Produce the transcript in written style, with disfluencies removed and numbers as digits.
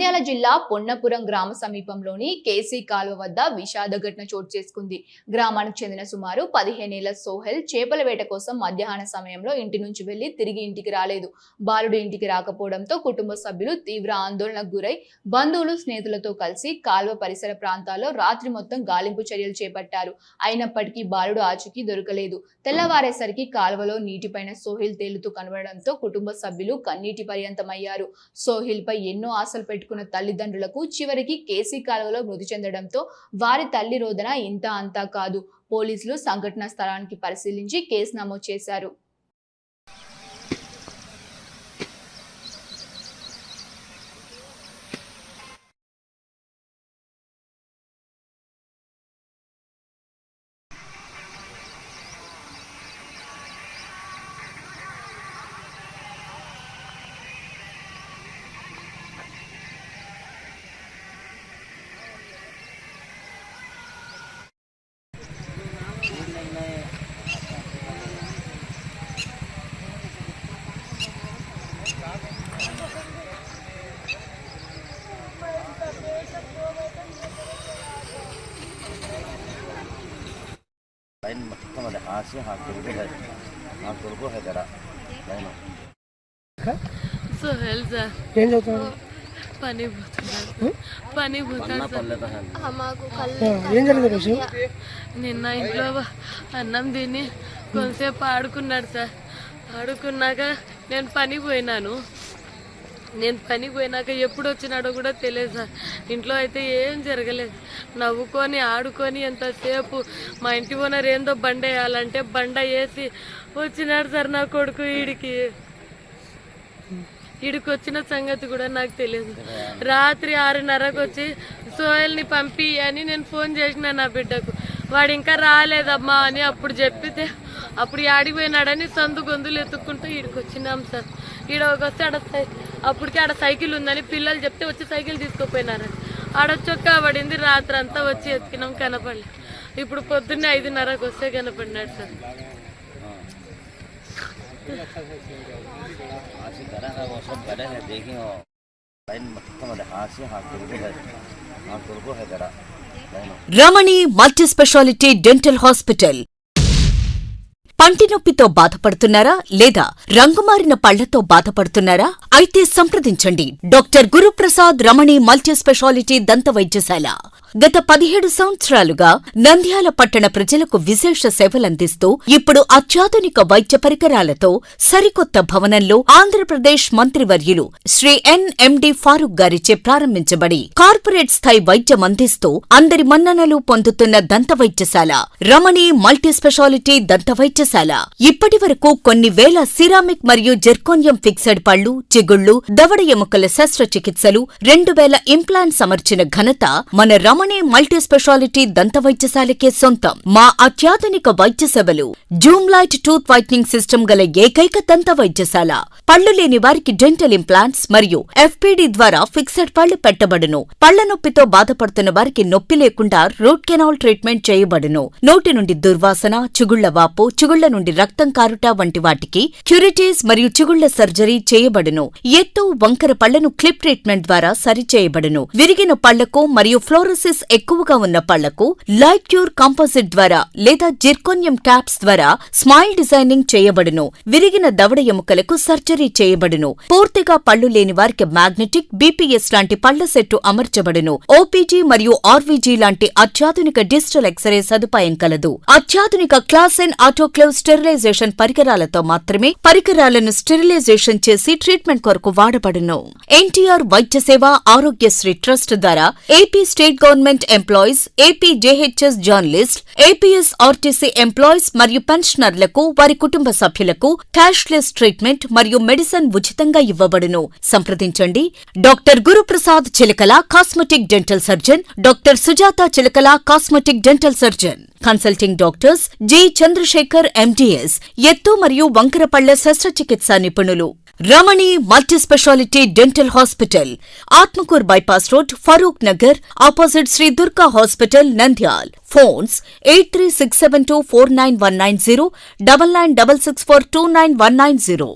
నంద్యాల జిల్లా పొన్నపురం గ్రామ సమీపంలోని కేసీ కాలువ వద్ద విషాద ఘటన చోటు చేసుకుంది. గ్రామానికి చెందిన సుమారు 15 ఏళ్ల సోహెల్ చేపల వేట కోసం మధ్యాహ్న సమయంలో ఇంటి నుంచి వెళ్లి తిరిగి ఇంటికి రాలేదు. బాలుడు ఇంటికి రాకపోవడంతో కుటుంబ సభ్యులు తీవ్ర ఆందోళనకు గురై బంధువులు స్నేహితులతో కలిసి కాలువ పరిసర ప్రాంతాల్లో రాత్రి మొత్తం గాలింపు చర్యలు చేపట్టారు. అయినప్పటికీ బాలుడు ఆచూకీ దొరకలేదు. తెల్లవారేసరికి కాలువలో నీటిపైన సోహెల్ తేలుతూ కనబడడంతో కుటుంబ సభ్యులు కన్నీటి పర్యంతమయ్యారు. సోహెల్ పై ఎన్నో ఆశలు పెట్టుకున్న తల్లిదండ్రులకు చివరికి కేసీ కాలువలో మృతి చెందడంతో వారి తల్లి రోదన ఇంత అంతా కాదు. పోలీసులు సంఘటనా స్థలానికి పరిశీలించి కేసు నమోదు చేశారు. लाइन మొత్తం అది ఆసి కొడుకు హైదరా లైన్ సోహెల్ సార్ ఏం చదువుతున్నాడు? పని పోతాడు ఏం జరిగింది రోజు? నిన్న ఇంట్లో అన్నం తిని కొంతసేపు ఆడుకున్నాడు సార్. ఆడుకున్నాక నేను పనికి పోయినాక ఎప్పుడు వచ్చినాడో కూడా తెలియదు సార్. ఇంట్లో అయితే ఏం జరగలేదు. నవ్వుకొని ఆడుకొని ఎంతసేపు మా ఇంటి ఓనర్ ఏందో బండ వేయాలంటే బండ వేసి వచ్చినాడు సార్. నా కొడుకు ఈడికి వచ్చిన సంగతి కూడా నాకు తెలియదు. రాత్రి 6:30కు వచ్చి సోహెల్ని పంపి అని నేను ఫోన్ చేసిన నా బిడ్డకు. వాడు ఇంకా రాలేదమ్మా అని అప్పుడు చెప్పితే అప్పుడు ఆడిపోయినాడని సందు గొంతులు ఎత్తుక్కుంటూ ఈడికి వచ్చినాం సార్. ఈడ వస్తే అప్పటికి ఆడ సైకిల్ ఉందని పిల్లలు చెప్తే వచ్చి సైకిల్ తీసుకుపోయినారని ఆడొచ్చొక్క పడింది. రాత్రి అంతా వచ్చి ఎత్తికినాం, కనపడలే. ఇప్పుడు పొద్దున్నే 5:30కు వస్తే కనపడినాడు సార్. రమణి మల్టీ స్పెషాలిటీ డెంటల్ హాస్పిటల్. పంటి నొప్పితో బాధపడుతున్నారా లేదా రంగుమారిన పళ్లతో బాధపడుతున్నారా? అయితే సంప్రదించండి డాక్టర్ గురుప్రసాద్ రమణి మల్టీ స్పెషాలిటీ దంత వైద్యశాల. గత 17 సంవత్సరాలుగా నంద్యాల పట్టణ ప్రజలకు విశేష సేవలందిస్తూ ఇప్పుడు అత్యాధునిక వైద్య పరికరాలతో సరికొత్త భవనంలో ఆంధ్రప్రదేశ్ మంత్రివర్యులు శ్రీ ఎన్ఎండి ఫారూక్ గారిచే ప్రారంభించబడి కార్పొరేట్ స్థాయి వైద్యం అందిస్తూ అందరి మన్ననలు పొందుతున్న దంత వైద్యశాల రమణి మల్టీ స్పెషాలిటీ దంత వైద్యశాల. ఇప్పటి వరకు కొన్ని వేల సిరామిక్ మరియు జెర్కోనియం ఫిక్సెడ్ పళ్లు, చిగుళ్లు, దవడ ఎముకల శస్త్రచికిత్సలు, 2000 ఇంప్లాంట్స్ అమర్చిన ఘనత మన రమణి మల్టీ స్పెషాలిటీ దంత వైద్యశాలకే సొంతం. మా అత్యాధునిక వైద్య సేవలు Zoom light tooth whitening system గల ఏకైక దంత వైద్యశాల. పళ్లు లేని వారికి డెంటల్ ఇంప్లాంట్స్ మరియు ఎఫ్పిడి ద్వారా ఫిక్సెడ్ పళ్లు పెట్టబడును. పళ్ల నొప్పితో బాధపడుతున్న వారికి నొప్పి లేకుండా రూట్ కెనాల్ ట్రీట్మెంట్ చేయబడును. నోటి నుండి దుర్వాసన, చిగుళ్ల వాపు, చిగుళ్ల నుండి రక్తం కారుట వంటి వాటికి క్యూరిటీస్ మరియు చిగుళ్ల సర్జరీ చేయబడును. ఎత్తు, వంకర పళ్లను క్లిప్ ట్రీట్మెంట్ ద్వారా సరిచేయబడును. విరిగిన పళ్లకు మరియు ఫ్లోరోసిస్ ఎక్కువగా ఉన్న పళ్లకు లైట్ క్యూర్ కాంపోజిట్ ద్వారా లేదా జిర్కోనియం క్యాప్స్ ద్వారా స్మైల్ డిజైనింగ్ చేయబడును. విరిగిన దవడ ఎముకలకు సర్జరీ చేయబడును. పూర్తిగా పళ్లు లేని వారికి మ్యాగ్నెటిక్, బీపీఎస్ లాంటి పళ్ల సెట్టు అమర్చబడును. ఓపీజీ మరియు ఆర్వీజీ లాంటి అత్యాధునిక డిజిటల్ ఎక్స్రే సదుపాయం కలదు. అత్యాధునిక క్లాస్ ఎన్ ఆటోక్లేవ్ స్టెరిలైజేషన్ పరికరాలతో మాత్రమే పరికరాలను స్టెరిలైజేషన్ చేసి ట్రీట్మెంట్ కొరకు వాడబడును. ఎన్టీఆర్ వైద్య సేవ ఆరోగ్యశ్రీ ట్రస్ట్ ద్వారా AP state government employees, AP JHS journalist, APS RTC employees మరియు పెన్షనర్లకు వారి కుటుంబ సభ్యులకు క్యాష్లెస్ ట్రీట్మెంట్ మరియు మెడిసిన్ ఉచితంగా ఇవ్వబడును. సంప్రదించండి doctor Guruprasad Chilakala cosmetic dental surgeon, doctor Sujatha Chilakala cosmetic dental surgeon. Consulting doctors G Chandrashekar MDS, ఎత్తు మరియు వంకర పళ్ల శస్త్రచికిత్సా నిపుణులు. Ramani multi speciality dental hospital, Atmakur bypass road, Farooq Nagar, opposite Shri Durga hospital, Nandyal. Phones 8367249190, 9966429190.